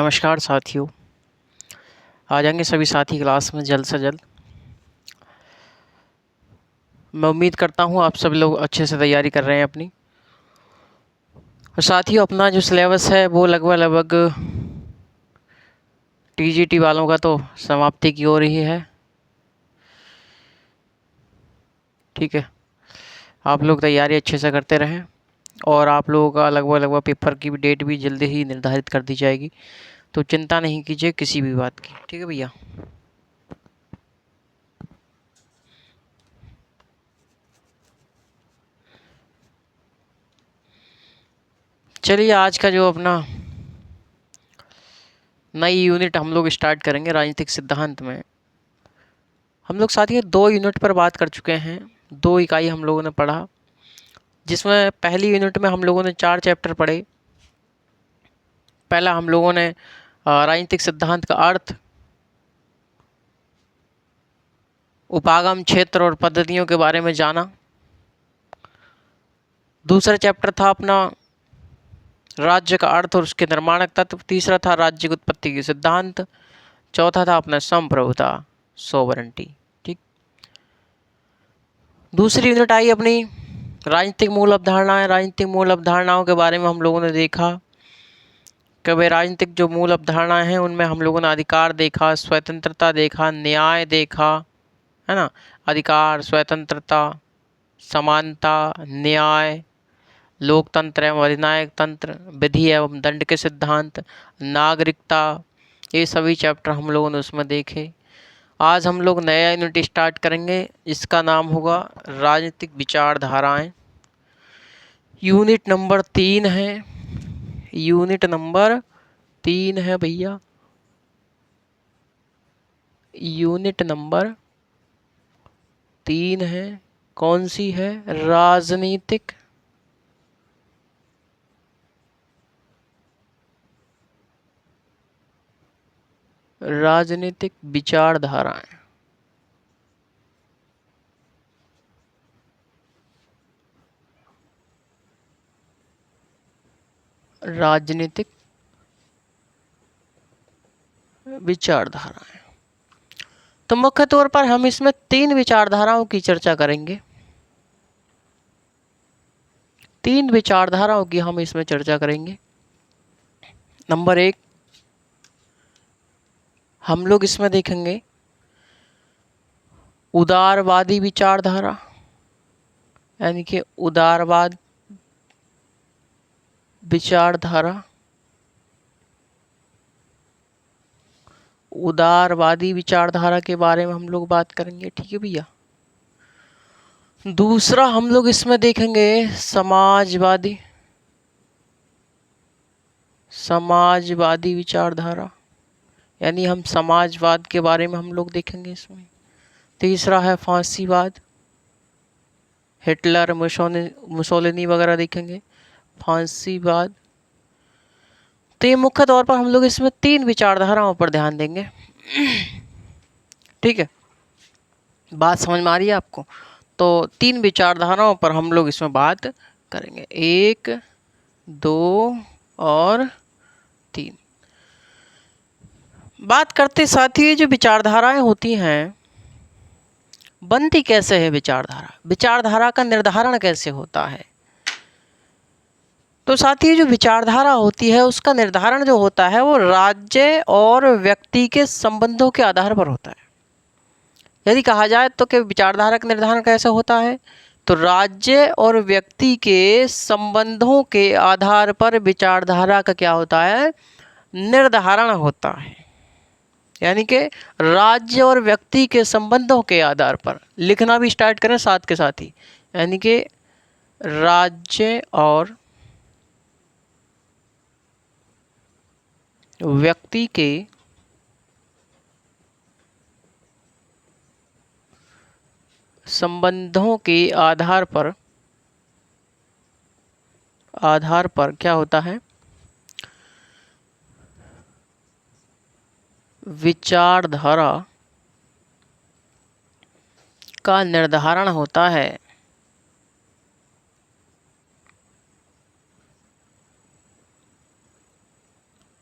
नमस्कार साथियों। आ जाएंगे सभी साथी क्लास में जल्द से जल्द। मैं उम्मीद करता हूँ आप सभी लोग अच्छे से तैयारी कर रहे हैं अपनी। और साथियों, अपना जो सिलेबस है वो लगभग टीजीटी वालों का तो समाप्ति की ओर ही है। ठीक है, आप लोग तैयारी अच्छे से करते रहें और आप लोगों का लगभग पेपर की भी डेट भी जल्दी ही निर्धारित कर दी जाएगी, तो चिंता नहीं कीजिए किसी भी बात की। ठीक है भैया। चलिए, आज का जो अपना नई यूनिट हम लोग स्टार्ट करेंगे राजनीतिक सिद्धांत में। हम लोग साथियों 2 यूनिट पर बात कर चुके हैं, 2 इकाई हम लोगों ने पढ़ा, जिसमें पहली यूनिट में हम लोगों ने 4 चैप्टर पढ़े। पहला हम लोगों ने राजनीतिक सिद्धांत का अर्थ, उपागम क्षेत्र और पद्धतियों के बारे में जाना। दूसरा चैप्टर था अपना राज्य का अर्थ और उसके निर्माणक तत्व। तीसरा था राज्य की उत्पत्ति के सिद्धांत। चौथा था अपना संप्रभुता, सोवरेंटी। ठीक। दूसरी यूनिट आई अपनी राजनीतिक मूल अवधारणाएं। राजनीतिक मूल अवधारणाओं के बारे में हम लोगों ने देखा कि वे राजनीतिक जो मूल अवधारणाएं हैं उनमें हम लोगों ने अधिकार देखा, स्वतंत्रता देखा, न्याय देखा, है ना। अधिकार, स्वतंत्रता, समानता, न्याय, लोकतंत्र एवं अधिनायक तंत्र, विधि एवं दंड के सिद्धांत, नागरिकता, ये सभी चैप्टर हम लोगों ने उसमें देखे। आज हम लोग नया यूनिट स्टार्ट करेंगे, इसका नाम होगा राजनीतिक विचारधाराएं। यूनिट नंबर 3 है। यूनिट नंबर 3 है भैया। यूनिट नंबर 3 है। कौन सी है? राजनीतिक विचारधाराएं। राजनीतिक विचारधाराएं। तो मुख्य तौर पर हम इसमें 3 विचारधाराओं की चर्चा करेंगे। 3 विचारधाराओं की हम इसमें चर्चा करेंगे। नंबर 1, हम लोग इसमें देखेंगे उदारवादी विचारधारा, यानी कि उदारवाद विचारधारा। उदारवादी विचारधारा के बारे में हम लोग बात करेंगे। ठीक है भैया। दूसरा हम लोग इसमें देखेंगे समाजवादी विचारधारा, यानी हम समाजवाद के बारे में हम लोग देखेंगे इसमें। तीसरा है फांसीवाद, हिटलर, मुसोलिनी वगैरह देखेंगे, फांसीवाद। तो ये मुख्य तौर पर हम लोग इसमें 3 विचारधाराओं पर ध्यान देंगे। ठीक है, बात समझ में आ रही है आपको? तो 3 विचारधाराओं पर हम लोग इसमें बात करेंगे, 1, 2 और 3। बात करते साथ ही जो विचारधाराएं होती हैं, बनती कैसे है विचारधारा, विचारधारा का निर्धारण कैसे होता है। तो साथ ही जो विचारधारा होती है उसका निर्धारण जो होता है वो राज्य और व्यक्ति के संबंधों के आधार पर होता है। यदि कहा जाए तो कि विचारधारा का निर्धारण कैसे होता है, तो राज्य और व्यक्ति के संबंधों के आधार पर विचारधारा का क्या होता है? निर्धारण होता है। यानी कि राज्य और व्यक्ति के संबंधों के आधार पर लिखना भी स्टार्ट करें साथ के साथ ही, यानी कि राज्य और व्यक्ति के संबंधों के आधार पर क्या होता है? विचारधारा का निर्धारण होता है।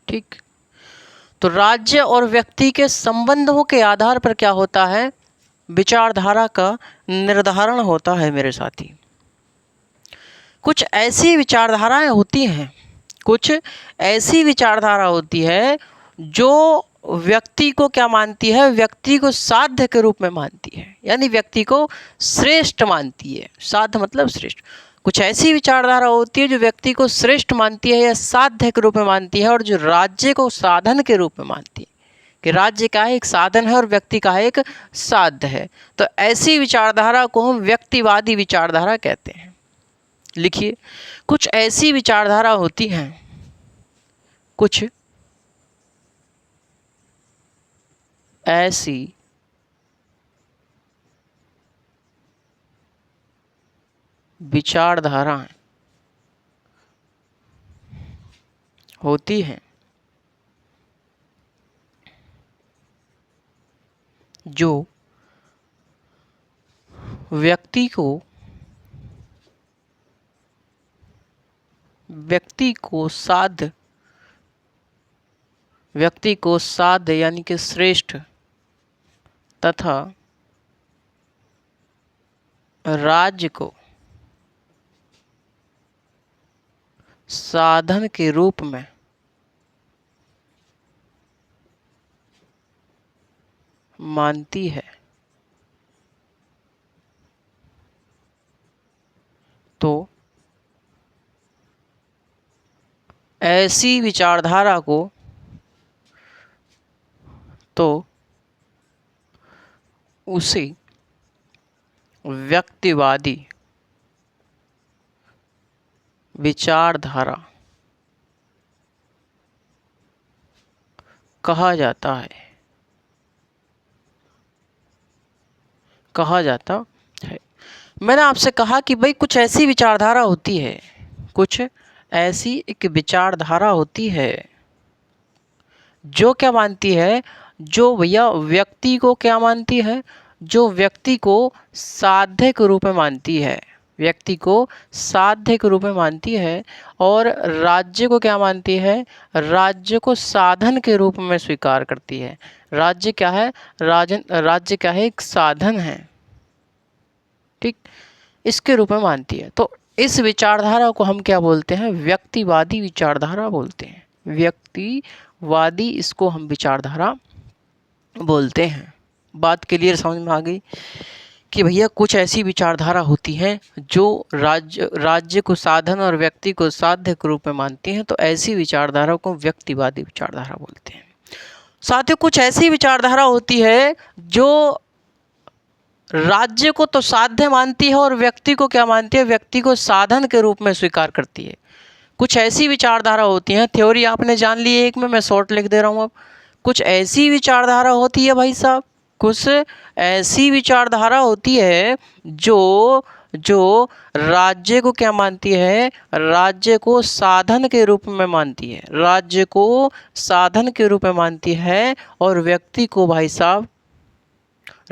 ठीक। तो राज्य और व्यक्ति के संबंधों के आधार पर क्या होता है, विचारधारा का निर्धारण होता है मेरे साथी। कुछ ऐसी विचारधाराएं होती हैं, कुछ ऐसी विचारधारा होती है जो व्यक्ति को क्या मानती है, व्यक्ति को साध्य के रूप में मानती है, यानी व्यक्ति को श्रेष्ठ मानती है। साध्य मतलब श्रेष्ठ। कुछ ऐसी विचारधारा होती है जो व्यक्ति को श्रेष्ठ मानती है या साध्य के रूप में मानती है, और जो राज्य को साधन के रूप में मानती है कि राज्य का एक साधन है और व्यक्ति का एक साध्य है। तो ऐसी विचारधारा को हम व्यक्तिवादी विचारधारा कहते हैं। लिखिए, कुछ ऐसी विचारधारा होती हैं, कुछ ऐसी विचारधाराएं होती हैं जो व्यक्ति को साध्य यानी कि श्रेष्ठ तथा राज्य को साधन के रूप में मानती है। तो ऐसी विचारधारा को उसे व्यक्तिवादी विचारधारा कहा जाता है। मैंने आपसे कहा कि भाई कुछ ऐसी विचारधारा होती है, कुछ ऐसी एक विचारधारा होती है जो क्या मानती है, जो भैया व्यक्ति को क्या मानती है, जो व्यक्ति को साध्य के रूप में मानती है, व्यक्ति को साध्य के रूप में मानती है, और राज्य को क्या मानती है, राज्य को साधन के रूप में स्वीकार करती है। राज्य क्या है, राज्य क्या है, एक साधन है, ठीक, इसके रूप में मानती है। तो इस विचारधारा को हम क्या बोलते हैं, व्यक्तिवादी विचारधारा बोलते हैं। व्यक्तिवादी इसको हम विचारधारा बोलते हैं। बात क्लियर समझ में आ गई कि भैया कुछ ऐसी विचारधारा होती हैं जो राज्य को साधन और व्यक्ति को साध्य के रूप में मानती हैं। तो ऐसी विचारधारा को व्यक्तिवादी विचारधारा बोलते हैं। साथियों, कुछ ऐसी विचारधारा होती है जो राज्य को तो साध्य मानती है और व्यक्ति को क्या मानती है, व्यक्ति को साधन के रूप में स्वीकार करती है। कुछ ऐसी विचारधारा होती हैं, थ्योरी आपने जान ली है एक में, मैं शॉर्ट लिख दे रहा हूँ अब। कुछ ऐसी विचारधारा होती है भाई साहब, कुछ ऐसी विचारधारा होती है जो राज्य को क्या मानती है, राज्य को साधन के रूप में मानती है, राज्य को साधन के रूप में मानती है, और व्यक्ति को भाई साहब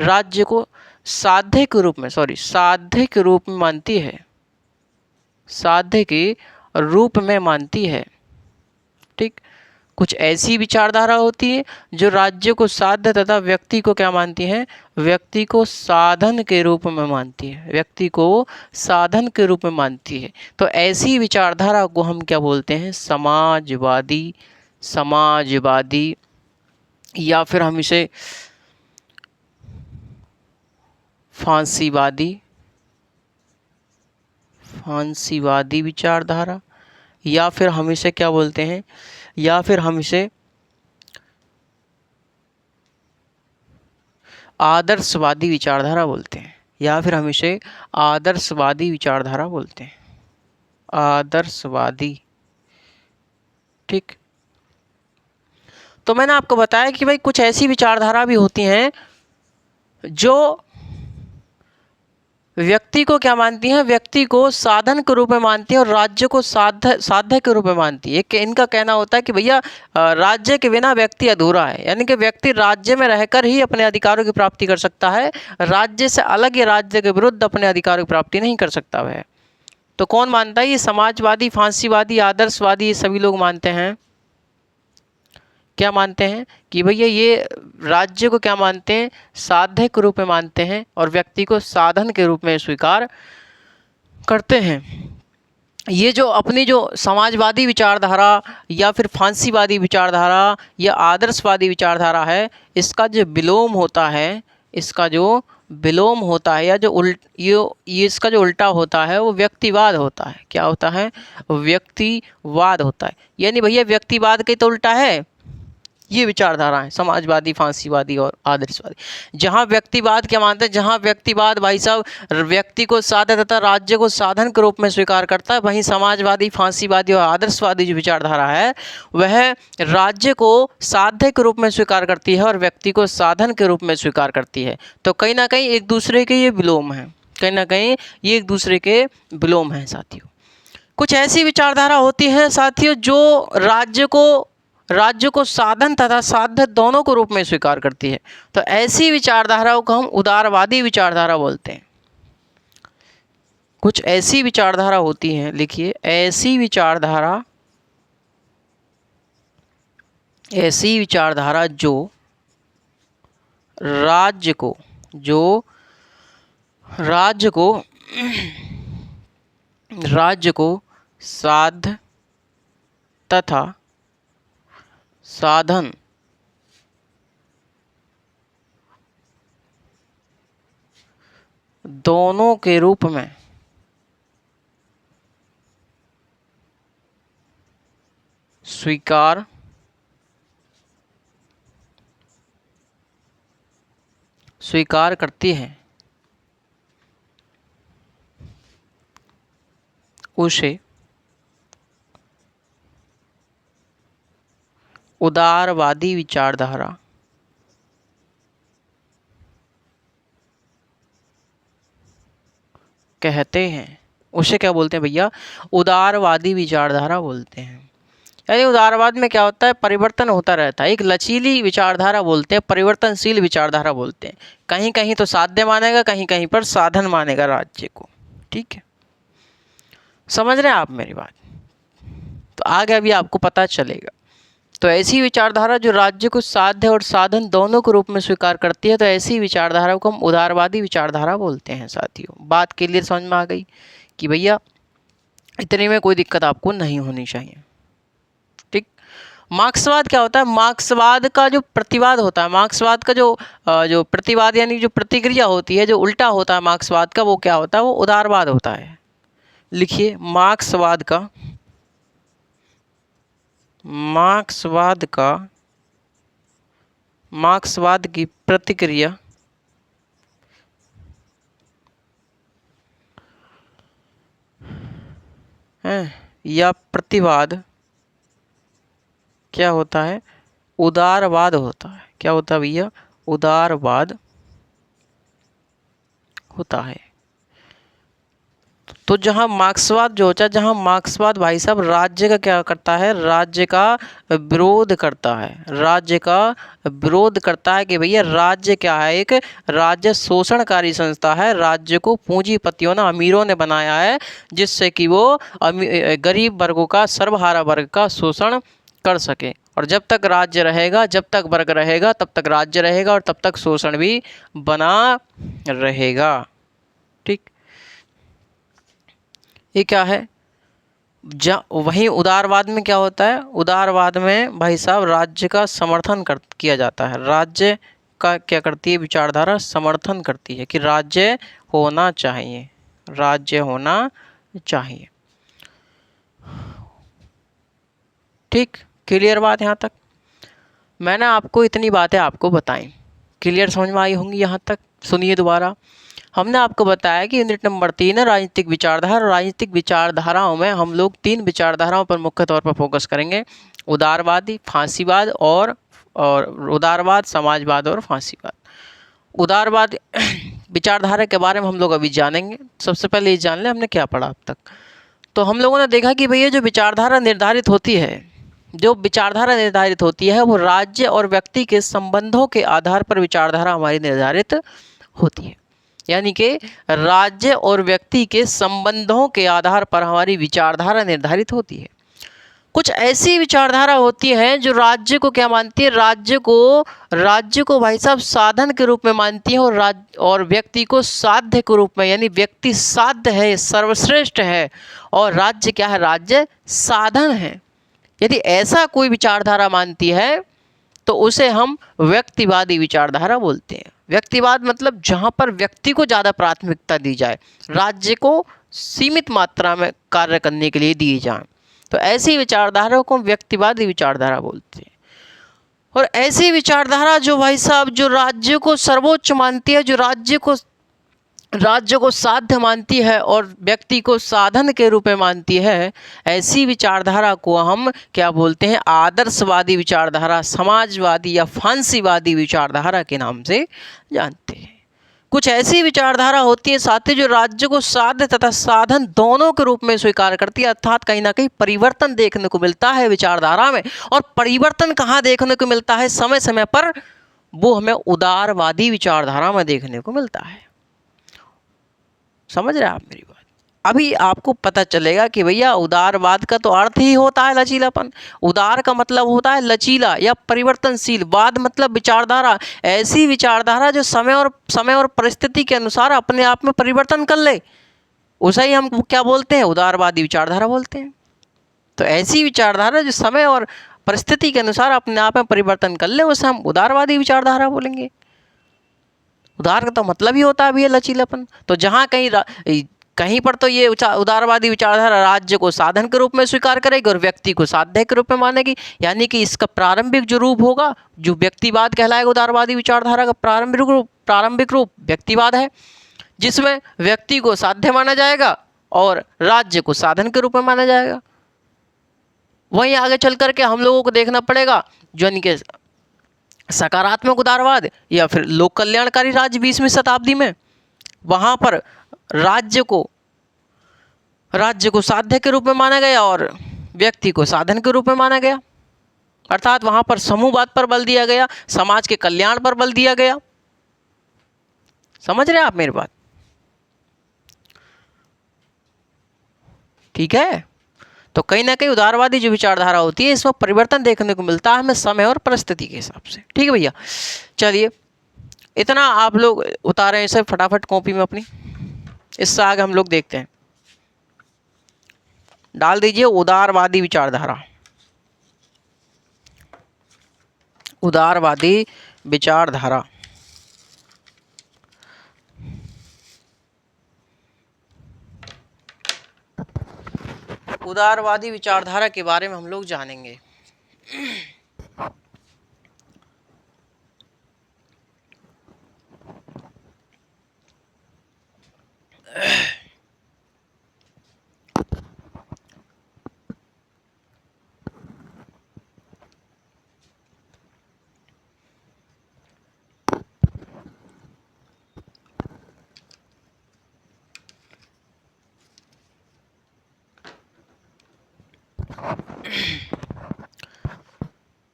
राज्य को साध्य के रूप में मानती है, साध्य के रूप में मानती है, ठीक। कुछ ऐसी विचारधारा होती है जो राज्य को साध्य तथा व्यक्ति को क्या मानती है, व्यक्ति को साधन के रूप में मानती है, व्यक्ति को साधन के रूप में मानती है। तो ऐसी विचारधारा को हम क्या बोलते हैं, समाजवादी, या फिर हम इसे फांसीवादी विचारधारा, या फिर हम इसे क्या बोलते हैं, या फिर हम इसे आदर्शवादी विचारधारा बोलते हैं, या फिर हम इसे आदर्शवादी विचारधारा बोलते हैं, आदर्शवादी, ठीक। तो मैंने आपको बताया कि भाई कुछ ऐसी विचारधारा भी होती हैं जो व्यक्ति को क्या मानती हैं, व्यक्ति को साधन के रूप में मानती है और राज्य को साध्य के रूप में मानती है। कि इनका कहना होता है कि भैया राज्य के बिना व्यक्ति अधूरा है, यानी कि व्यक्ति राज्य में रहकर ही अपने अधिकारों की प्राप्ति कर सकता है, राज्य से अलग या राज्य के विरुद्ध अपने अधिकारों की प्राप्ति नहीं कर सकता वह। तो कौन मानता है, ये समाजवादी, फांसीवादी, आदर्शवादी, ये सभी लोग मानते हैं क्या मानते हैं कि भैया ये राज्य को क्या मानते हैं, साध्य के रूप में मानते हैं और व्यक्ति को साधन के रूप में स्वीकार करते हैं। ये जो अपनी जो समाजवादी विचारधारा या फिर फांसीवादी विचारधारा या आदर्शवादी विचारधारा है, इसका जो विलोम होता है, इसका जो विलोम होता है या जो ये इसका जो उल्टा होता है वो व्यक्तिवाद होता है। क्या होता है, व्यक्तिवाद होता है। यानी भैया व्यक्तिवाद के तो उल्टा है ये विचारधारा है, समाजवादी, फांसीवादी और आदर्शवादी। जहाँ व्यक्तिवाद क्या मानते हैं, जहाँ व्यक्तिवाद भाई साहब व्यक्ति को साध्य तथा राज्य को साधन के रूप में स्वीकार करता है, वहीं समाजवादी, फांसीवादी और आदर्शवादी जो विचारधारा है वह राज्य को साध्य के रूप में स्वीकार करती है और व्यक्ति को साधन के रूप में स्वीकार करती है। तो कहीं ना कहीं एक दूसरे के ये विलोम है, कहीं ना कहीं ये एक दूसरे के विलोम हैं साथियों। कुछ ऐसी विचारधारा होती है साथियों जो राज्य को साधन तथा साध्य दोनों को रूप में स्वीकार करती है। तो ऐसी विचारधाराओं को हम उदारवादी विचारधारा बोलते हैं। कुछ ऐसी विचारधारा होती हैं, लिखिए, ऐसी विचारधारा जो राज्य को साध्य तथा साधन दोनों के रूप में स्वीकार करती है, उसे उदारवादी विचारधारा कहते हैं। उसे क्या बोलते हैं भैया, उदारवादी विचारधारा बोलते हैं। यानी उदारवाद में क्या होता है, परिवर्तन होता रहता है। एक लचीली विचारधारा बोलते हैं, परिवर्तनशील विचारधारा बोलते हैं। कहीं कहीं तो साध्य मानेगा, कहीं कहीं पर साधन मानेगा राज्य को। ठीक है, समझ रहे हैं आप मेरी बात? तो आगे अभी आपको पता चलेगा। तो ऐसी विचारधारा जो राज्य को साध्य और साधन दोनों के रूप में स्वीकार करती है, तो ऐसी विचारधारा को हम उदारवादी विचारधारा बोलते हैं साथियों। बात क्लियर समझ में आ गई कि भैया इतने में कोई दिक्कत आपको नहीं होनी चाहिए। ठीक। मार्क्सवाद क्या होता है, मार्क्सवाद का जो प्रतिवाद होता है, मार्क्सवाद का जो प्रतिवाद यानी जो प्रतिक्रिया होती है, जो उल्टा होता है मार्क्सवाद का, वो क्या होता है, वो उदारवाद होता है। लिखिए, मार्क्सवाद की प्रतिक्रिया है या प्रतिवाद क्या होता है, उदारवाद होता है। क्या होता है भैया, उदारवाद होता है। तो जहाँ मार्क्सवाद जो होता है, जहाँ मार्क्सवाद भाई साहब राज्य का क्या करता है, राज्य का विरोध करता है। राज्य का विरोध करता है कि भैया राज्य क्या है, एक राज्य शोषणकारी संस्था है। राज्य को पूंजीपतियों ने, अमीरों ने बनाया है, जिससे कि वो गरीब वर्गों का, सर्वहारा वर्ग का शोषण कर सके। और जब तक राज्य रहेगा, जब तक वर्ग रहेगा, तब तक राज्य रहेगा और तब तक शोषण भी बना रहेगा। ठीक, ये क्या है, वहीं उदारवाद में क्या होता है, उदारवाद में भाई साहब राज्य का समर्थन किया जाता है। राज्य का क्या करती है विचारधारा, समर्थन करती है कि राज्य होना चाहिए, राज्य होना चाहिए। ठीक, क्लियर बात यहाँ तक? मैंने आपको इतनी बातें आपको बताई, क्लियर समझ में आई होंगी यहाँ तक? सुनिए दोबारा। हमने आपको बताया कि यूनिट नंबर 3 है राजनीतिक विचारधारा। राजनीतिक विचारधाराओं में हम लोग 3 विचारधाराओं पर मुख्य तौर पर फोकस करेंगे, उदारवादी, फांसीवाद और उदारवाद, समाजवाद और फांसीवाद। उदारवाद विचारधारा के बारे में हम लोग अभी जानेंगे। सबसे पहले ये जान लें हमने क्या पढ़ा अब तक। तो हम लोगों ने देखा कि भैया जो विचारधारा निर्धारित होती है, वो राज्य और व्यक्ति के संबंधों के आधार पर विचारधारा हमारी निर्धारित होती है। यानी कि राज्य और व्यक्ति के संबंधों के आधार पर हमारी विचारधारा निर्धारित होती है। कुछ ऐसी विचारधारा होती है जो राज्य को क्या मानती है, राज्य को भाई साहब साधन के रूप में मानती है, और व्यक्ति को साध्य के रूप में, यानी व्यक्ति साध्य है, सर्वश्रेष्ठ है, और राज्य क्या है, राज्य साधन है। यदि ऐसा कोई विचारधारा मानती है तो उसे हम व्यक्तिवादी विचारधारा बोलते हैं। व्यक्तिवाद मतलब जहाँ पर व्यक्ति को ज़्यादा प्राथमिकता दी जाए, राज्य को सीमित मात्रा में कार्य करने के लिए दिए जाए, तो ऐसी विचारधारा को हम व्यक्तिवादी विचारधारा बोलते हैं। और ऐसी विचारधारा जो भाई साहब जो राज्य को सर्वोच्च मानती है, जो राज्य को साध्य मानती है और व्यक्ति को साधन के रूप में मानती है, ऐसी विचारधारा को हम क्या बोलते हैं, आदर्शवादी विचारधारा, समाजवादी या फांसीवादी विचारधारा के नाम से जानते हैं। कुछ ऐसी विचारधारा होती है साथी जो राज्य को साध्य तथा साधन दोनों के रूप में स्वीकार करती है, अर्थात कहीं ना कहीं परिवर्तन देखने को मिलता है विचारधारा में। और परिवर्तन कहाँ देखने को मिलता है, समय समय पर, वो हमें उदारवादी विचारधारा में देखने को मिलता है। समझ रहे हैं आप मेरी बात? अभी आपको पता चलेगा कि भैया उदारवाद का तो अर्थ ही होता है लचीलापन। उदार का मतलब होता है लचीला या परिवर्तनशील, वाद मतलब विचारधारा, ऐसी विचारधारा जो समय और परिस्थिति के अनुसार अपने आप में परिवर्तन कर ले, उसे ही हम क्या बोलते हैं, उदारवादी विचारधारा बोलते हैं। तो ऐसी विचारधारा जो समय और परिस्थिति के अनुसार अपने आप में परिवर्तन कर ले, उसे हम उदारवादी विचारधारा बोलेंगे। उदार का तो मतलब ही होता है भैया लचीलापन। तो जहाँ कहीं पर तो ये उदारवादी विचारधारा राज्य को साधन के रूप में स्वीकार करेगी और व्यक्ति को साध्य के रूप में मानेगी, यानी कि इसका प्रारंभिक जो रूप होगा, जो व्यक्तिवाद कहलाएगा, उदारवादी विचारधारा का प्रारंभिक रूप व्यक्तिवाद है, जिसमें व्यक्ति को साध्य माना जाएगा और राज्य को साधन के रूप में माना जाएगा। वहीं आगे चल करके हम लोगों को देखना पड़ेगा जो इनके सकारात्मक उदारवाद या फिर लोक कल्याणकारी राज्य 20वीं शताब्दी में, वहाँ पर राज्य को साध्य के रूप में माना गया और व्यक्ति को साधन के रूप में माना गया। अर्थात वहाँ पर समूहवाद पर बल दिया गया, समाज के कल्याण पर बल दिया गया। समझ रहे हैं आप मेरी बात? ठीक है। तो कहीं ना कहीं उदारवादी जो विचारधारा होती है, इसमें परिवर्तन देखने को मिलता है हमें समय और परिस्थिति के हिसाब से। ठीक है भैया, चलिए इतना आप लोग उतारें इसे फटाफट कॉपी में अपनी। इससे आगे हम लोग देखते हैं, डाल दीजिए उदारवादी विचारधारा। उदारवादी विचारधारा, उदारवादी विचारधारा के बारे में हम लोग जानेंगे।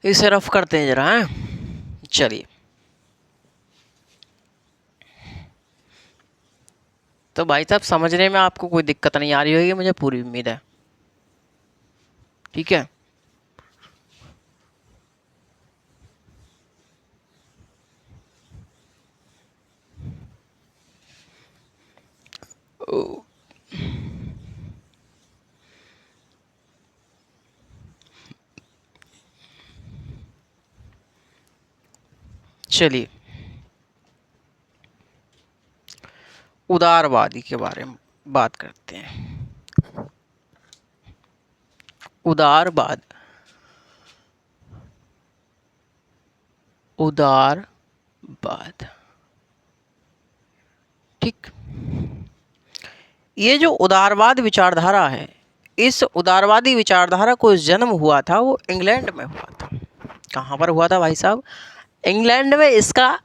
इसे रफ करते हैं जरा, हैं? चलिए, तो भाई साहब समझने में आपको कोई दिक्कत नहीं आ रही होगी, मुझे पूरी उम्मीद है। ठीक है, चलिए उदारवादी के बारे में बात करते हैं। उदारवाद, ठीक। ये जो उदारवाद विचारधारा है, इस उदारवादी विचारधारा को जन्म हुआ था वो इंग्लैंड में हुआ था। कहाँ पर हुआ था भाई साहब? इंग्लैंड में इसका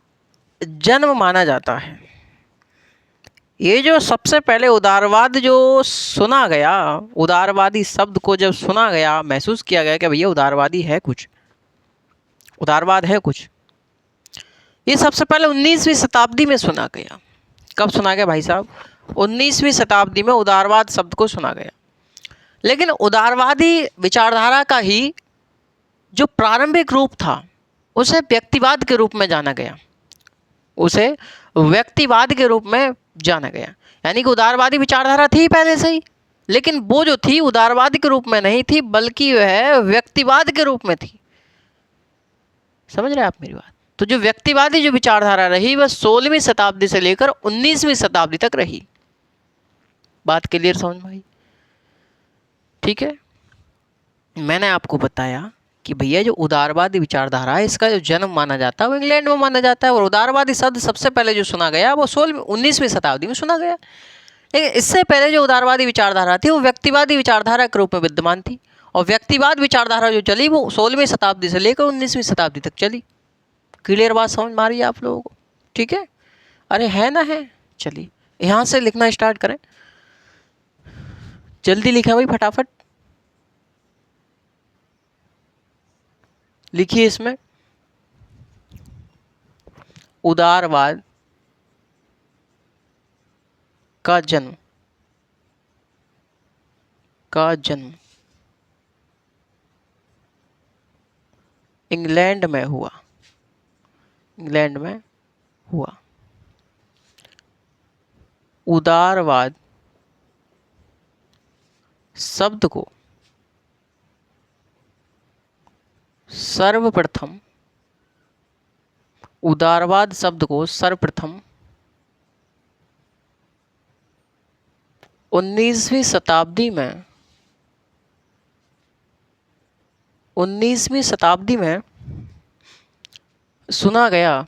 जन्म माना जाता है। ये जो सबसे पहले उदारवाद जो सुना गया, उदारवादी शब्द को जब सुना गया, महसूस किया गया कि भैया उदारवादी है कुछ, उदारवाद है कुछ, ये सबसे पहले 19वीं शताब्दी में सुना गया। कब सुना गया भाई साहब? 19वीं शताब्दी में उदारवाद शब्द को सुना गया। लेकिन उदारवादी विचारधारा का ही जो प्रारंभिक रूप था उसे व्यक्तिवाद के रूप में जाना गया, उसे व्यक्तिवाद के रूप में जाना गया। यानी कि उदारवादी विचारधारा थी पहले से ही, लेकिन वो जो थी उदारवाद के रूप में नहीं थी, बल्कि वह व्यक्तिवाद के रूप में थी। समझ रहे आप मेरी बात? तो जो व्यक्तिवादी जो विचारधारा रही वह 16वीं शताब्दी से लेकर 19वीं शताब्दी तक रही। बात क्लियर समझ में आई? ठीक है, मैंने आपको बताया कि भैया जो उदारवादी विचारधारा है इसका जो जन्म माना जाता है वो इंग्लैंड में माना जाता है, और उदारवादी शब्द सबसे पहले जो सुना गया वो 19वीं शताब्दी में सुना गया। लेकिन इससे पहले जो उदारवादी विचारधारा थी वो व्यक्तिवादी विचारधारा के रूप में विद्यमान थी, और व्यक्तिवाद विचारधारा जो चली वो 16वीं शताब्दी से लेकर 19वीं शताब्दी तक चली। क्लियर बात समझ में आ रही है आप लोगों को? ठीक है, अरे है ना है? चलिए यहाँ से लिखना स्टार्ट करें, जल्दी लिखें भाई, फटाफट लिखिए। इसमें उदारवाद का जन्म इंग्लैंड में हुआ, इंग्लैंड में हुआ। उदारवाद शब्द को सर्वप्रथम, उदारवाद शब्द को सर्वप्रथम 19वीं शताब्दी में, 19वीं शताब्दी में सुना गया,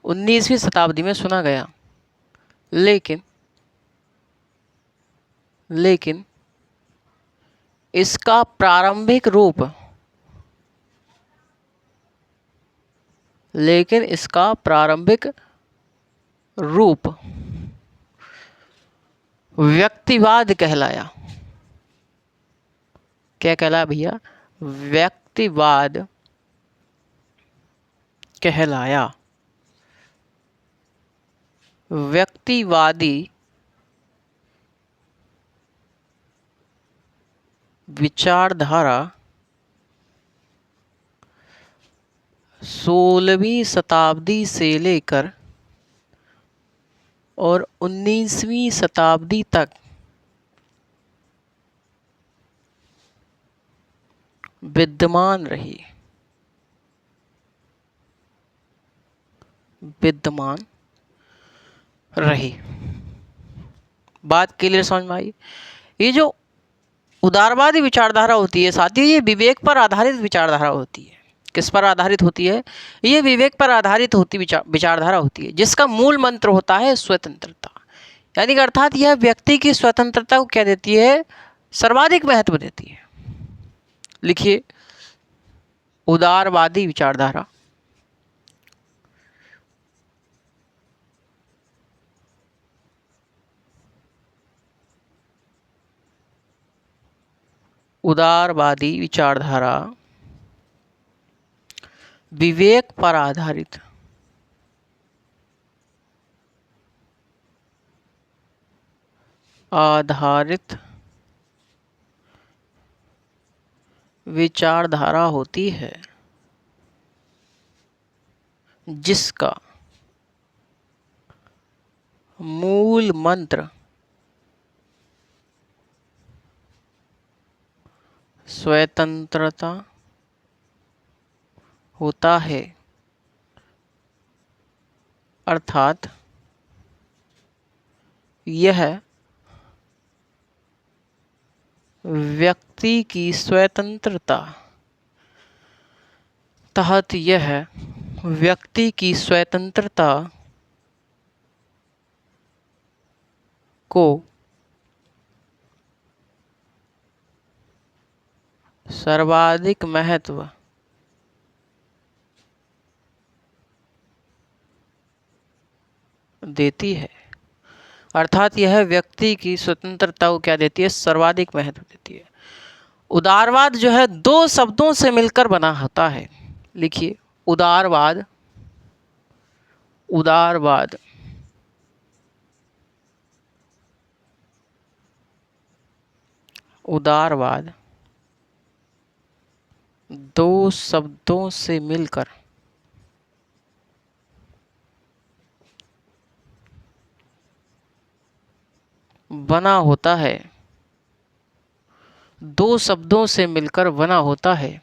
19वीं शताब्दी में सुना गया। लेकिन इसका प्रारंभिक रूप, लेकिन इसका प्रारंभिक रूप व्यक्तिवाद कहलाया। क्या कहलाया भैया? व्यक्तिवाद कहलाया। व्यक्तिवादी विचारधारा 16वीं शताब्दी से लेकर और 19वीं शताब्दी तक विद्यमान रही, विद्यमान रही। बात क्लियर समझ में आई? ये जो उदारवादी विचारधारा होती है साथियों, ये विवेक पर आधारित विचारधारा होती है। किस पर आधारित होती है? ये विवेक पर आधारित विचारधारा होती है, जिसका मूल मंत्र होता है स्वतंत्रता। यानी कि अर्थात यह व्यक्ति की स्वतंत्रता को क्या देती है? सर्वाधिक महत्व देती है। लिखिए, उदारवादी विचारधारा उदारवादी विचारधारा विवेक पर आधारित विचारधारा होती है, जिसका मूल मंत्र स्वतंत्रता होता है। अर्थात यह व्यक्ति की स्वतंत्रता तहत, यह व्यक्ति की स्वतंत्रता को सर्वाधिक महत्व देती है। अर्थात यह व्यक्ति की स्वतंत्रता को क्या देती है? सर्वाधिक महत्व देती है। उदारवाद जो है दो शब्दों से मिलकर बना होता है। लिखिए, उदारवाद, उदारवाद उदारवाद दो शब्दों से मिलकर बना होता है। दो शब्दों से मिलकर बना होता है।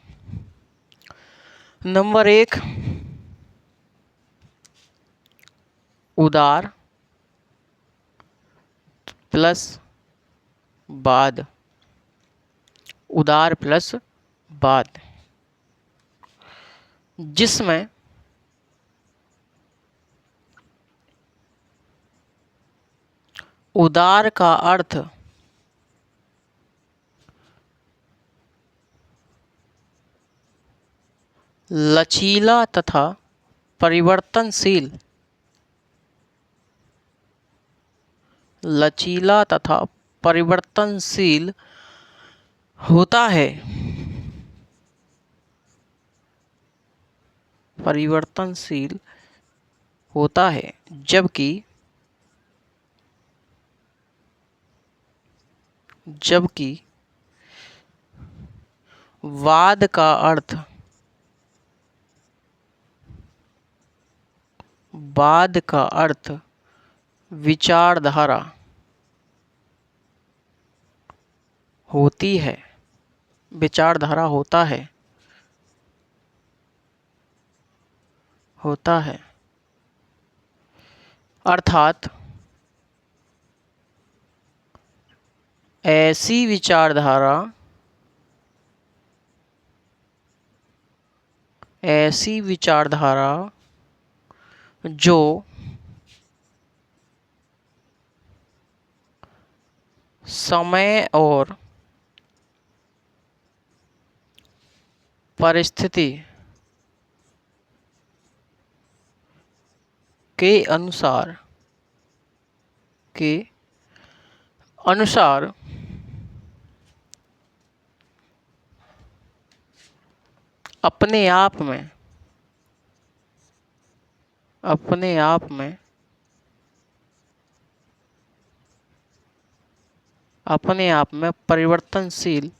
नंबर 1, उदार प्लस बाद। उदार प्लस बाद, जिसमें उदार का अर्थ लचीला तथा परिवर्तनशील, लचीला तथा परिवर्तनशील होता है। परिवर्तनशील होता है, जबकि वाद का अर्थ विचारधारा होती है, विचारधारा होता है। अर्थात ऐसी विचारधारा जो समय और परिस्थिति के अनुसार अपने आप में परिवर्तनशील,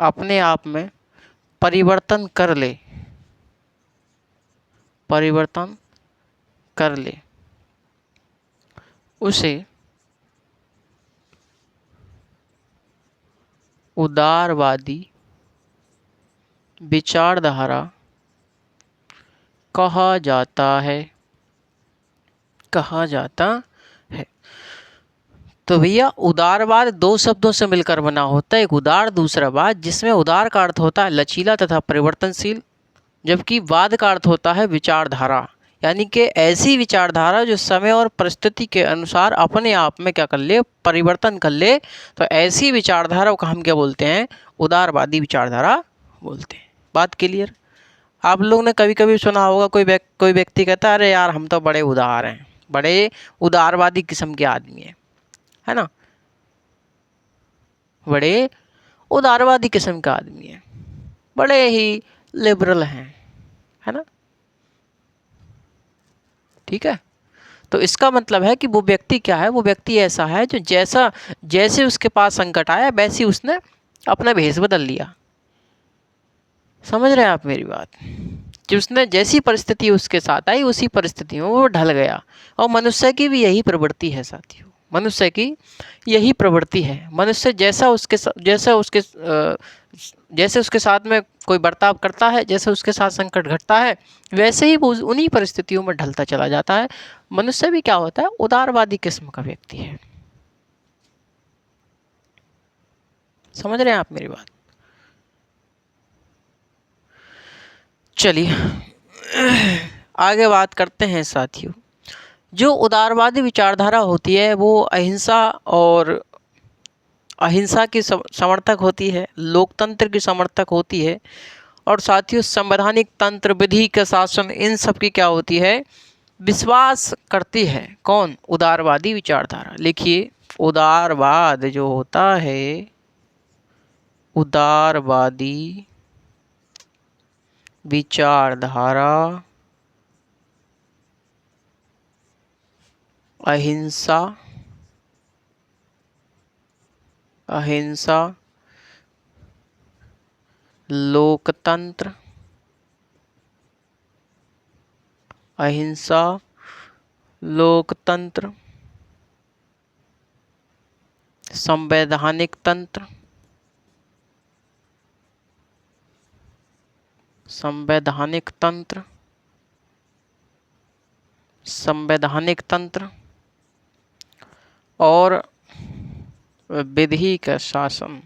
अपने आप में परिवर्तन कर ले, उसे उदारवादी विचारधारा कहा जाता है। तो भैया उदारवाद दो शब्दों से मिलकर बना होता है, एक उदार दूसरा वाद, जिसमें उदार का अर्थ होता है लचीला तथा परिवर्तनशील, जबकि वाद का अर्थ होता है विचारधारा, यानी कि ऐसी विचारधारा जो समय और परिस्थिति के अनुसार अपने आप में क्या कर ले, परिवर्तन कर ले। तो ऐसी विचारधारा को हम क्या बोलते हैं, उदारवादी विचारधारा बोलते हैं। बात क्लियर? आप लोग ने कभी कभी सुना होगा कोई व्यक्ति कहता है अरे यार हम तो बड़े उदार हैं, बड़े उदारवादी किस्म के आदमी हैं, है ना, बड़े उदारवादी किस्म का आदमी है, बड़े ही लिबरल हैं, है ना। ठीक है, तो इसका मतलब है कि वो व्यक्ति क्या है, वो व्यक्ति ऐसा है जो जैसे उसके पास संकट आया वैसे उसने अपना भेष बदल लिया। समझ रहे हैं आप मेरी बात? कि उसने जैसी परिस्थिति उसके साथ आई उसी परिस्थिति में वो ढल गया। और मनुष्य की भी यही प्रवृत्ति है साथियों, मनुष्य की यही प्रवृत्ति है। मनुष्य जैसे उसके साथ में कोई बर्ताव करता है, जैसे उसके साथ संकट घटता है, वैसे ही वो उन्हीं परिस्थितियों में ढलता चला जाता है। मनुष्य भी क्या होता है, उदारवादी किस्म का व्यक्ति है। समझ रहे हैं आप मेरी बात? चलिए आगे बात करते हैं साथियों। जो उदारवादी विचारधारा होती है वो अहिंसा की समर्थक होती है, लोकतंत्र की समर्थक होती है, और साथियों संवैधानिक तंत्र, विधि का शासन, इन सब की क्या होती है, विश्वास करती है। कौन? उदारवादी विचारधारा। लिखिए, उदारवाद जो होता है, उदारवादी विचारधारा अहिंसा अहिंसा, लोकतंत्र, अहिंसा, लोकतंत्र, संवैधानिक तंत्र, संवैधानिक तंत्र, संवैधानिक तंत्र और विधि का शासन,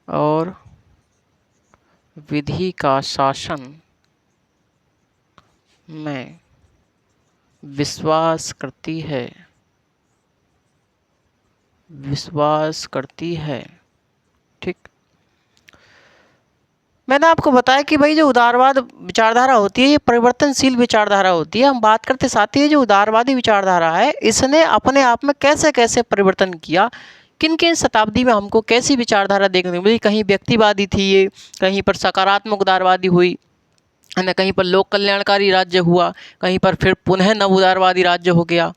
और विधि का शासन में विश्वास करती है, विश्वास करती है। ठीक, मैंने आपको बताया कि भाई जो उदारवाद विचारधारा होती है ये परिवर्तनशील विचारधारा होती है। हम बात करते साथ ही जो उदारवादी विचारधारा है इसने अपने आप में कैसे कैसे परिवर्तन किया, किन किन शताब्दी में हमको कैसी विचारधारा देखने को मिली। कहीं व्यक्तिवादी थी ये, कहीं पर सकारात्मक उदारवादी हुई है ना, कहीं पर लोक कल्याणकारी राज्य हुआ, कहीं पर फिर पुनः नव उदारवादी राज्य हो गया।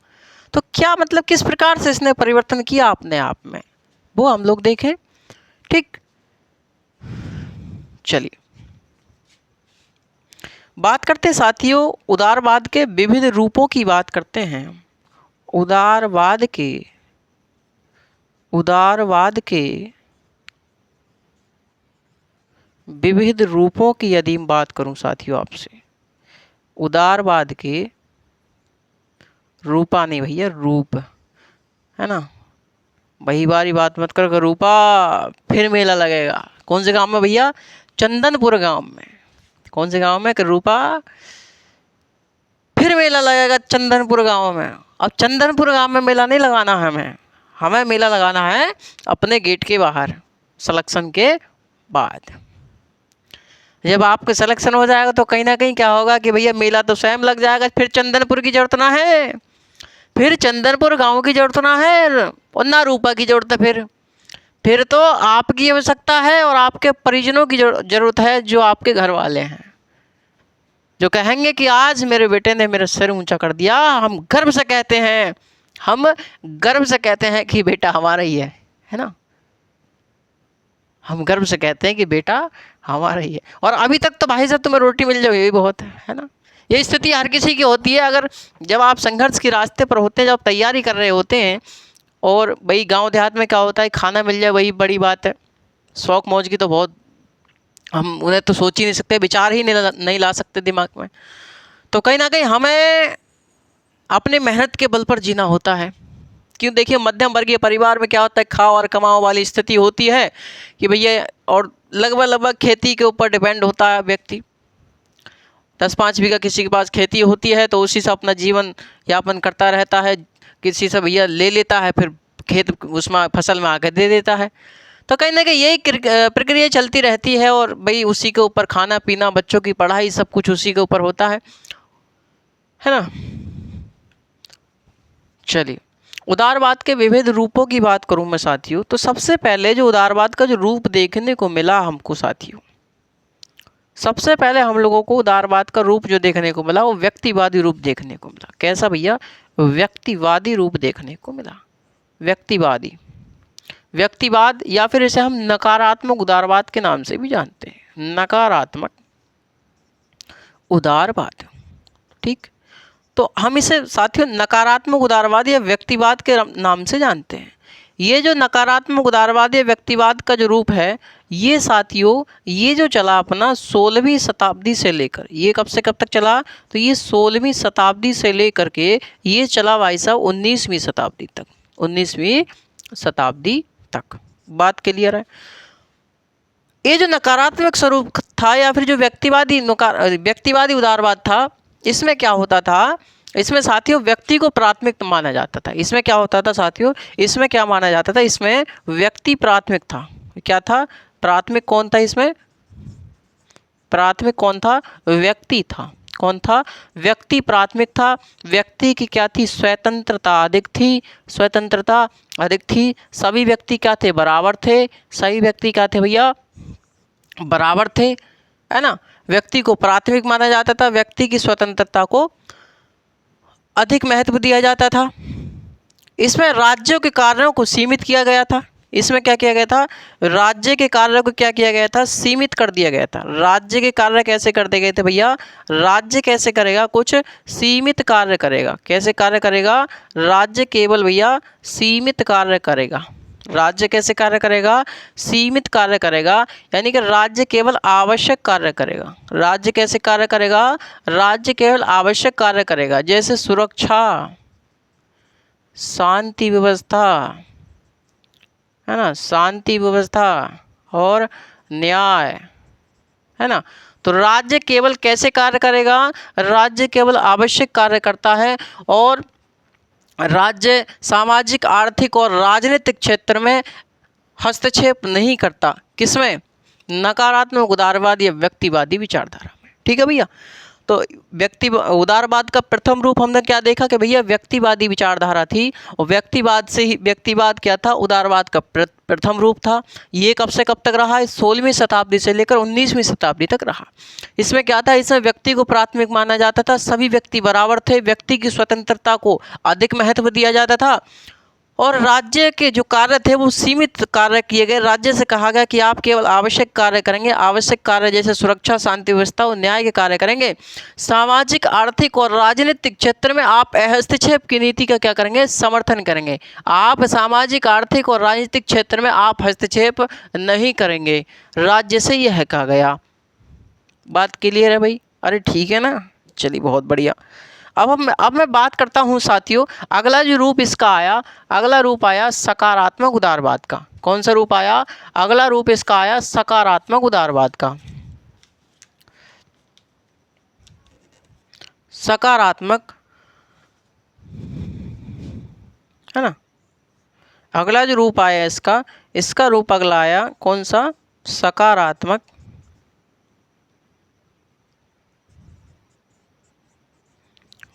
तो क्या मतलब किस प्रकार से इसने परिवर्तन किया अपने आप में, वो हम लोग देखें। ठीक, चलिए बात करते साथियों उदारवाद के विविध रूपों की बात करते हैं। उदारवाद के विविध रूपों की यदि मैं बात करूं साथियों आपसे, उदारवाद के रूपा नहीं भैया, रूप है ना, वही बारी बात मत कर रूपा, फिर मेला लगेगा। कौन से गांव में भैया? चंदनपुर गांव में। कौन से गांव में? रूपा फिर मेला लगेगा चंदनपुर गांव में। अब चंदनपुर गांव में मेला नहीं लगाना है हमें मेला लगाना है अपने गेट के बाहर सिलेक्शन के बाद। जब आपके सिलेक्शन हो जाएगा तो कहीं ना कहीं क्या होगा कि भैया मेला तो स्वयं लग जाएगा, फिर चंदनपुर की जरूरत ना है, फिर चंदनपुर गांव की जरूरत ना है और ना रूपा की जरूरत है। फिर तो आपकी आवश्यकता है और आपके परिजनों की जरूरत है, जो आपके घर वाले हैं, जो कहेंगे कि आज मेरे बेटे ने मेरा सिर ऊंचा कर दिया। हम गर्व से कहते हैं, हम गर्व से कहते हैं कि बेटा हमारा ही है ना, हम गर्व से कहते हैं कि बेटा हमारा ही है। और अभी तक तो भाई साहब तुम्हें रोटी मिल जाए यही बहुत है ना। ये स्थिति हर किसी की होती है। अगर जब आप संघर्ष के रास्ते पर होते हैं, जब तैयारी कर रहे होते हैं, और भाई गांव देहात में क्या होता है, खाना मिल जाए वही बड़ी बात है। शौक मौज की तो बहुत, हम उन्हें तो सोच ही नहीं सकते, विचार ही नहीं ला सकते दिमाग में। तो कहीं ना कहीं हमें अपने मेहनत के बल पर जीना होता है। क्यों? देखिए मध्यम वर्गीय परिवार में क्या होता है, खाओ और कमाओ वाली स्थिति होती है कि भैया, और लगभग खेती के ऊपर डिपेंड होता है व्यक्ति। 10-5 बीघा किसी के पास खेती होती है तो उसी से अपना जीवन यापन करता रहता है। किसी से भैया ले लेता है, फिर खेत उसमें फसल में आकर दे देता है। तो कहीं ना कहीं यही प्रक्रिया चलती रहती है, और भाई उसी के ऊपर खाना पीना, बच्चों की पढ़ाई, सब कुछ उसी के ऊपर होता है ना। चलिए उदारवाद के विविध रूपों की बात करूं मैं साथियों, तो सबसे पहले जो उदारवाद का जो रूप देखने को मिला हमको साथियों, सबसे पहले हम लोगों को उदारवाद का रूप जो देखने को मिला वो व्यक्तिवादी रूप देखने को मिला। कैसा भैया? व्यक्तिवादी रूप देखने को मिला। व्यक्तिवाद या फिर इसे हम नकारात्मक उदारवाद के नाम से भी जानते हैं, नकारात्मक उदारवाद। ठीक, तो हम इसे साथियों नकारात्मक उदारवाद या व्यक्तिवाद के नाम से जानते हैं। ये जो नकारात्मक उदारवाद या व्यक्तिवाद का जो रूप है, ये साथियों ये जो चला अपना 16वीं शताब्दी से लेकर, ये कब से कब तक चला? तो ये 16वीं शताब्दी से लेकर के ये चला भाई साहब 19वीं शताब्दी तक। 19वीं शताब्दी तक बात क्लियर है। ये जो नकारात्मक स्वरूप था या फिर जो व्यक्तिवादी उदारवाद था, इसमें क्या होता था, इसमें साथियों व्यक्ति को प्राथमिक माना जाता था। इसमें क्या होता था साथियों, इसमें क्या माना जाता था, इसमें व्यक्ति प्राथमिक था। क्या था? प्राथमिक कौन था इसमें? प्राथमिक कौन था? व्यक्ति था। कौन था? व्यक्ति प्राथमिक था। व्यक्ति की क्या थी? स्वतंत्रता अधिक थी। स्वतंत्रता अधिक थी। सभी व्यक्ति क्या थे? बराबर थे। सभी व्यक्ति क्या थे भैया? बराबर थे, है ना। व्यक्ति को प्राथमिक माना जाता था। व्यक्ति की स्वतंत्रता को अधिक महत्व दिया जाता था। इसमें राज्यों के कार्यों को सीमित किया गया था। इसमें क्या किया गया था, राज्य के कार्य को क्या किया गया था, सीमित कर दिया गया था। राज्य के कार्य कैसे कर दिए गए थे भैया, राज्य कैसे करेगा, कुछ सीमित कार्य करेगा। कैसे कार्य करेगा, राज्य केवल भैया सीमित कार्य करेगा। राज्य कैसे कार्य करेगा, सीमित कार्य करेगा, यानी कि राज्य केवल आवश्यक कार्य करेगा। राज्य कैसे कार्य करेगा, राज्य केवल आवश्यक कार्य करेगा, जैसे सुरक्षा, शांति व्यवस्था, है ना, शांति व्यवस्था और न्याय, है ना। तो राज्य केवल कैसे कार्य करेगा, राज्य केवल आवश्यक कार्य करता है, और राज्य सामाजिक, आर्थिक और राजनीतिक क्षेत्र में हस्तक्षेप नहीं करता। किसमें, नकारात्मक, उदारवाद या व्यक्तिवादी विचारधारा में। ठीक है भैया। तो उदारवाद का प्रथम रूप हमने क्या देखा कि भैया व्यक्तिवादी विचारधारा थी, और व्यक्तिवाद से ही, व्यक्तिवाद क्या था, उदारवाद का प्रथम रूप था। ये कब से कब तक रहा है, 16वीं शताब्दी से लेकर 19वीं शताब्दी तक रहा। इसमें क्या था, इसमें व्यक्ति को प्राथमिक माना जाता था, सभी व्यक्ति बराबर थे, व्यक्ति की स्वतंत्रता को अधिक महत्व दिया जाता था, और राज्य के जो कार्य थे वो सीमित कार्य किए गए। राज्य से कहा गया कि आप केवल आवश्यक कार्य करेंगे, आवश्यक कार्य जैसे सुरक्षा, शांति व्यवस्था और न्याय के कार्य करेंगे। सामाजिक, आर्थिक और राजनीतिक क्षेत्र में आप हस्तक्षेप की नीति का क्या करेंगे, समर्थन करेंगे। आप सामाजिक, आर्थिक और राजनीतिक क्षेत्र में आप हस्तक्षेप नहीं करेंगे, राज्य से यह कहा गया। बात क्लियर है भाई, अरे ठीक है ना, चलिए बहुत बढ़िया। अब मैं बात करता हूँ साथियों, अगला जो रूप इसका आया, अगला रूप आया सकारात्मक उदारवाद का। कौन सा रूप आया, अगला रूप इसका आया सकारात्मक उदारवाद का। सकारात्मक, है ना, अगला जो रूप आया इसका रूप अगला आया कौन सा, सकारात्मक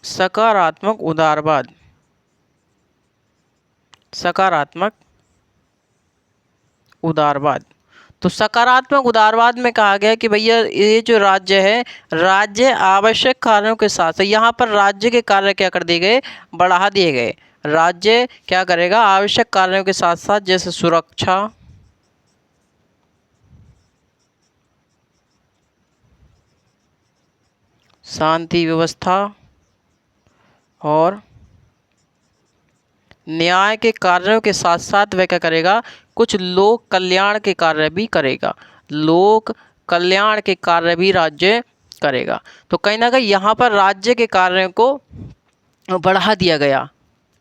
सकारात्मक उदारवाद। सकारात्मक उदारवाद। तो सकारात्मक उदारवाद में कहा गया कि भैया ये जो राज्य है, राज्य आवश्यक कार्यों के साथ, यहाँ पर राज्य के कार्य क्या कर दिए गए, बढ़ा दिए गए। राज्य क्या करेगा, आवश्यक कार्यों के साथ साथ जैसे सुरक्षा, शांति व्यवस्था और न्याय के कार्यों के साथ साथ वह क्या करेगा, कुछ लोक कल्याण के कार्य भी करेगा। लोक कल्याण के कार्य भी राज्य करेगा। तो कहीं ना कहीं यहाँ पर राज्य के कार्यों को बढ़ा दिया गया।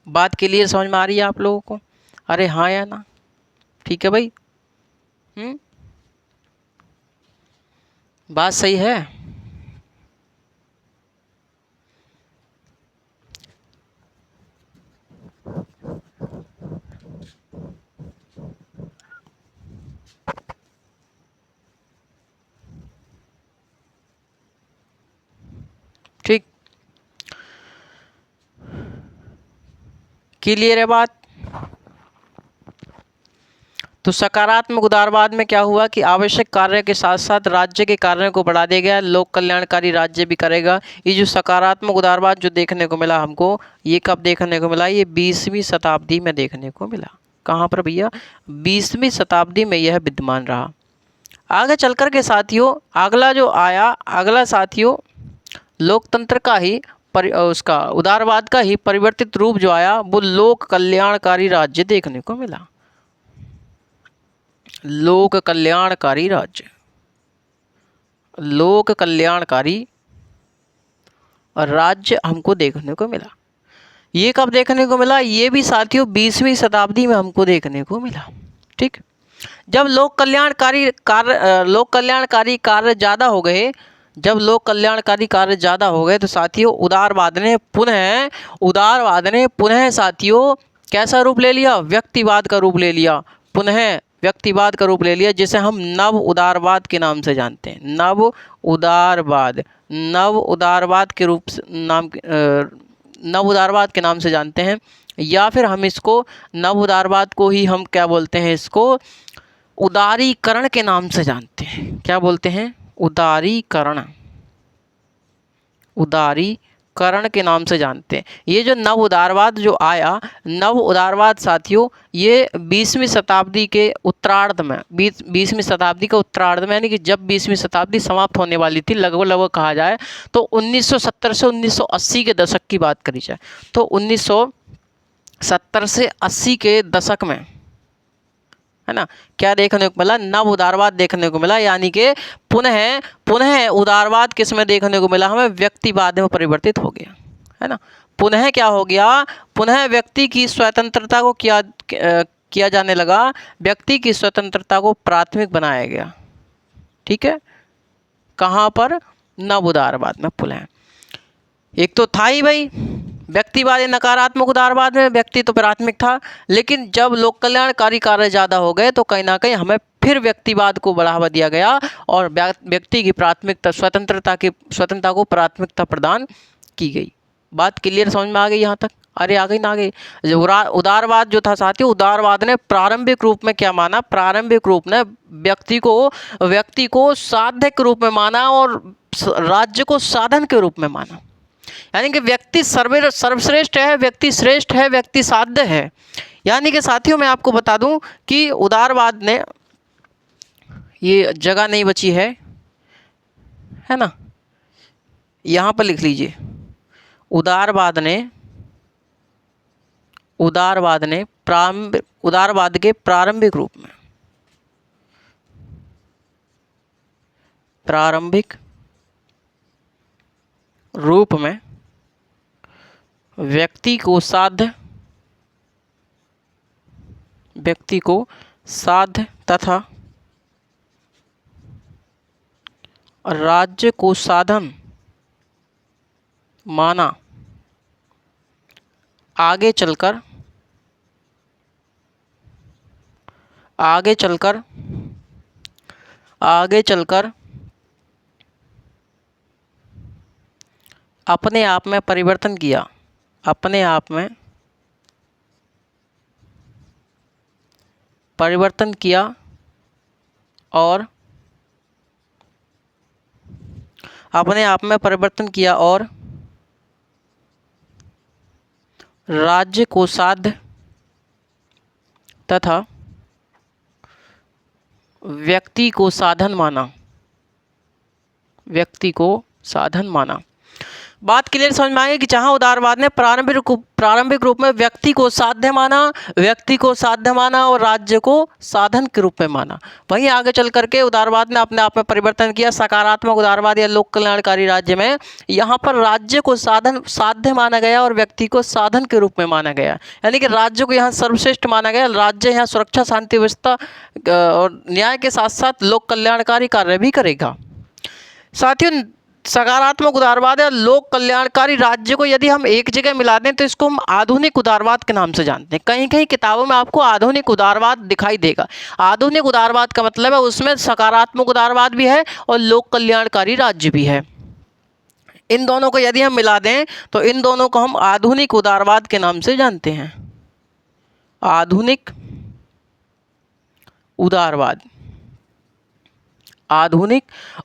बात क्लियर समझ में आ रही है आप लोगों को, अरे हाँ या ना, ठीक है भाई। बात सही है। ठीक, क्लियर है बात। तो सकारात्मक उदारवाद में क्या हुआ कि आवश्यक कार्य के साथ साथ राज्य के कार्यों को बढ़ा दिया गया, लोक कल्याणकारी राज्य भी करेगा। ये जो सकारात्मक उदारवाद जो देखने को मिला हमको, ये कब देखने को मिला, ये 20वीं शताब्दी में देखने को मिला। कहाँ पर भैया, 20वीं शताब्दी में यह विद्यमान रहा। आगे चलकर के साथियों अगला जो आया, अगला साथियों लोकतंत्र का ही उसका उदारवाद का ही परिवर्तित रूप जो आया, वो लोक कल्याणकारी राज्य देखने को मिला। लोक कल्याणकारी राज्य, लोक कल्याणकारी राज्य हमको देखने को मिला। ये कब देखने को मिला, ये भी साथियों 20वीं शताब्दी में हमको देखने को मिला। ठीक, जब लोक कल्याणकारी कार्य ज़्यादा हो गए, जब लोक कल्याणकारी कार्य ज़्यादा हो गए तो साथियों उदारवाद ने पुनः साथियों कैसा रूप ले लिया, व्यक्तिवाद का रूप ले लिया। पुनः व्यक्तिवाद का रूप ले लिया, जिसे हम नव उदारवाद के नाम से जानते हैं। नव उदारवाद के रूप से नव उदारवाद के नाम से जानते हैं, या फिर हम इसको नव उदारवाद को ही हम क्या बोलते हैं, इसको उदारीकरण के नाम से जानते हैं। क्या बोलते हैं, उदारीकरण। करण के नाम से जानते हैं। ये जो नव उदारवाद जो आया, नव उदारवाद साथियों, ये 20वीं शताब्दी के उत्तरार्ध में, 20वीं शताब्दी के उत्तरार्ध में, यानी कि जब 20वीं शताब्दी समाप्त होने वाली थी, लगभग लगभग कहा जाए तो 1970 से 1980 के दशक की बात करी जाए तो 1970 से 80 के दशक में, है ना, क्या देखने को मिला? नव उदारवाद देखने को मिला, यानी कि पुनः उदारवाद किस में देखने को मिला? हमें व्यक्तिवाद में परिवर्तित हो गया, है ना। पुनः क्या हो गया? पुनः व्यक्ति की स्वतंत्रता को किया जाने लगा, व्यक्ति की स्वतंत्रता को प्राथमिक बनाया गया। ठीक है, कहाँ पर? नव उदारवाद में पुनः। एक तो था ही भाई व्यक्तिवादी नकारात्मक उदारवाद में व्यक्ति तो प्राथमिक था, लेकिन जब लोक कल्याणकारी कार्य ज़्यादा हो गए तो कहीं ना कहीं हमें फिर व्यक्तिवाद को बढ़ावा दिया गया और व्यक्ति की प्राथमिकता, स्वतंत्रता को प्राथमिकता प्रदान की गई। बात क्लियर समझ में आ गई यहाँ तक? अरे आ गई ना? आ गई। जो उदारवाद जो था साथियों, उदारवाद ने प्रारंभिक रूप में क्या माना? प्रारंभिक रूप में व्यक्ति को साध्य के रूप में माना और राज्य को साधन के रूप में माना, यानी कि व्यक्ति सर्वश्रेष्ठ है, व्यक्ति श्रेष्ठ है, व्यक्ति साध्य है। यानी कि साथियों मैं आपको बता दूं कि उदारवाद ने, ये जगह नहीं बची है ना, यहाँ पर लिख लीजिए, उदारवाद के प्रारंभिक रूप में व्यक्ति को साध्य तथा राज्य को साधन माना। आगे चलकर अपने आप में परिवर्तन किया, और राज्य को साध्य तथा व्यक्ति को साधन माना। बात क्लियर समझ में आएगी कि जहां उदारवाद ने प्रारंभिक रूप में व्यक्ति को साध्य माना और राज्य को साधन के रूप में माना, वहीं आगे चल करके उदारवाद ने अपने आप में परिवर्तन किया। सकारात्मक उदारवाद या लोक कल्याणकारी राज्य में यहाँ पर राज्य को साध्य माना गया और व्यक्ति को साधन के रूप में माना गया, यानी कि राज्य को यहाँ सर्वश्रेष्ठ माना गया। राज्य यहाँ सुरक्षा, शांति, व्यवस्था और न्याय के साथ साथ लोक कल्याणकारी कार्य भी करेगा। साथियों सकारात्मक उदारवाद या लोक कल्याणकारी राज्य को यदि हम एक जगह मिला दें तो इसको हम आधुनिक उदारवाद के नाम से जानते हैं। कहीं कहीं किताबों में आपको आधुनिक उदारवाद दिखाई देगा। आधुनिक उदारवाद का मतलब है उसमें सकारात्मक उदारवाद भी है और लोक कल्याणकारी राज्य भी है। इन दोनों को यदि हम मिला दें तो इन दोनों को हम आधुनिक उदारवाद के नाम से जानते हैं। आधुनिक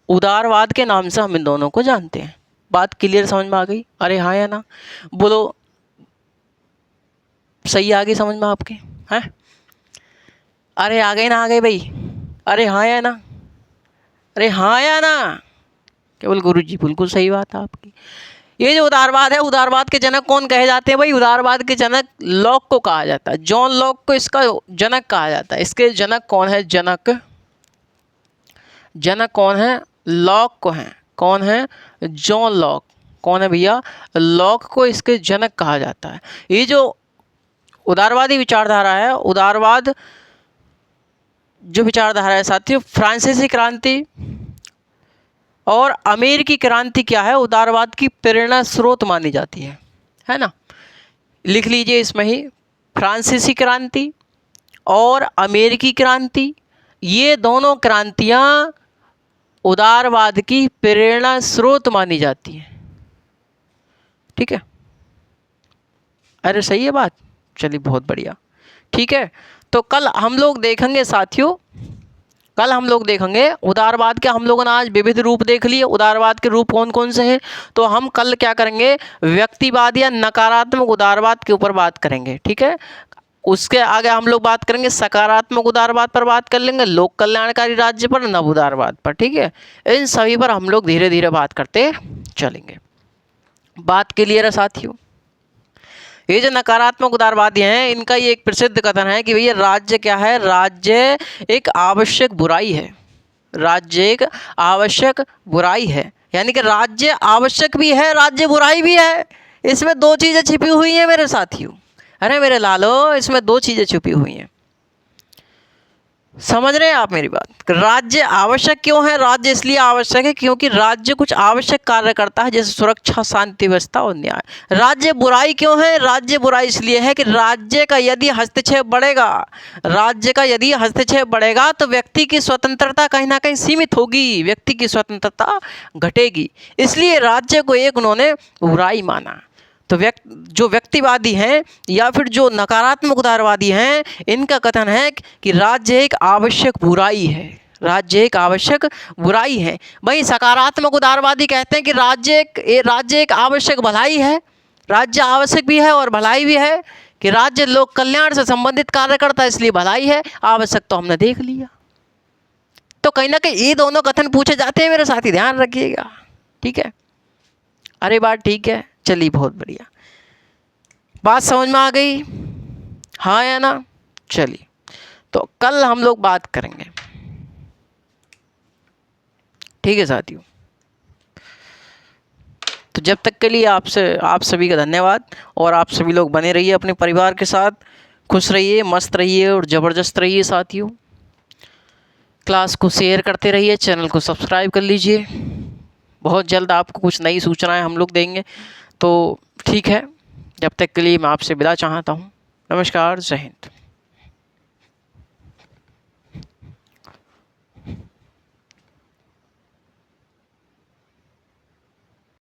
उदारवाद के नाम से हम इन दोनों को जानते हैं। बात क्लियर समझ में आ गई? अरे हाँ या ना? बोलो सही आ गई समझ में आपके? हैं? अरे आ गई ना? आ गई भाई? अरे हाँ या ना? अरे हाँ या ना? केवल गुरुजी बिल्कुल सही बात है आपकी। ये जो उदारवाद है, उदारवाद के जनक कौन कहे जाते हैं भाई? उदारवाद के जनक लॉक को कहा जाता है। जॉन लॉक को इसका जनक कहा जाता है। इसके जनक कौन है? जनक कौन है? लॉक को है। कौन है? John Locke. कौन है भैया? लॉक को इसके जनक कहा जाता है। ये जो उदारवादी विचारधारा है, उदारवाद जो विचारधारा है साथियों, फ्रांसीसी क्रांति और अमेरिकी क्रांति क्या है? उदारवाद की प्रेरणा स्रोत मानी जाती है ना। लिख लीजिए इसमें ही, फ्रांसीसी क्रांति और अमेरिकी क्रांति, ये दोनों क्रांतियां उदारवाद की प्रेरणा स्रोत मानी जाती है। ठीक है? अरे सही है बात? चलिए बहुत बढ़िया। ठीक है, तो कल हम लोग देखेंगे साथियों कल हम लोग देखेंगे उदारवाद के, हम लोगों ने आज विविध रूप देख लिए। उदारवाद के रूप कौन कौन से हैं, तो हम कल क्या करेंगे, व्यक्तिवाद या नकारात्मक उदारवाद के ऊपर बात करेंगे, ठीक है। उसके आगे हम लोग बात करेंगे सकारात्मक उदारवाद पर बात कर लेंगे, लोक कल्याणकारी राज्य पर, नव उदारवाद पर, ठीक है। इन सभी पर हम लोग धीरे धीरे बात करते चलेंगे। बात क्लियर है साथियों। ये जो नकारात्मक उदारवादी हैं, इनका ये एक प्रसिद्ध कथन है कि भैया राज्य क्या है, राज्य एक आवश्यक बुराई है। राज्य एक आवश्यक बुराई है, यानी कि राज्य आवश्यक भी है, राज्य बुराई भी है। इसमें दो चीज़ें छिपी हुई हैं मेरे साथियों, अरे मेरे लालो, इसमें दो चीज़ें छुपी हुई हैं। समझ रहे हैं आप मेरी बात। राज्य आवश्यक क्यों है, राज्य इसलिए आवश्यक है क्योंकि राज्य कुछ आवश्यक कार्य करता है, जैसे सुरक्षा, शांति व्यवस्था और न्याय। राज्य बुराई क्यों है, राज्य बुराई इसलिए है कि राज्य का यदि हस्तक्षेप बढ़ेगा, राज्य का यदि हस्तक्षेप बढ़ेगा तो व्यक्ति की स्वतंत्रता कहीं ना कहीं सीमित होगी, व्यक्ति की स्वतंत्रता घटेगी। इसलिए राज्य को एक उन्होंने बुराई माना। तो जो व्यक्तिवादी हैं या फिर जो नकारात्मक उदारवादी हैं, इनका कथन है कि राज्य एक आवश्यक बुराई है, राज्य एक आवश्यक बुराई है। वहीं सकारात्मक उदारवादी कहते हैं कि राज्य एक आवश्यक भलाई है, राज्य आवश्यक भी है और भलाई भी है, कि राज्य लोक कल्याण से संबंधित कार्य करता है, इसलिए भलाई है, आवश्यक तो हमने देख लिया। तो कहीं ना कहीं ये दोनों कथन पूछे जाते हैं मेरे साथी, ध्यान रखिएगा, ठीक है। अरे बात ठीक है, चलिए बहुत बढ़िया, बात समझ में आ गई, हाँ या ना। चलिए, तो कल हम लोग बात करेंगे, ठीक है साथियों। तो जब तक के लिए आप सभी का धन्यवाद, और आप सभी लोग बने रहिए अपने परिवार के साथ, खुश रहिए, मस्त रहिए और ज़बरदस्त रहिए साथियों। क्लास को शेयर करते रहिए, चैनल को सब्सक्राइब कर लीजिए। बहुत जल्द आपको कुछ नई सूचनाएं हम लोग देंगे, तो ठीक है। जब तक के लिए मैं आपसे विदा चाहता हूँ। नमस्कार, जय हिंद।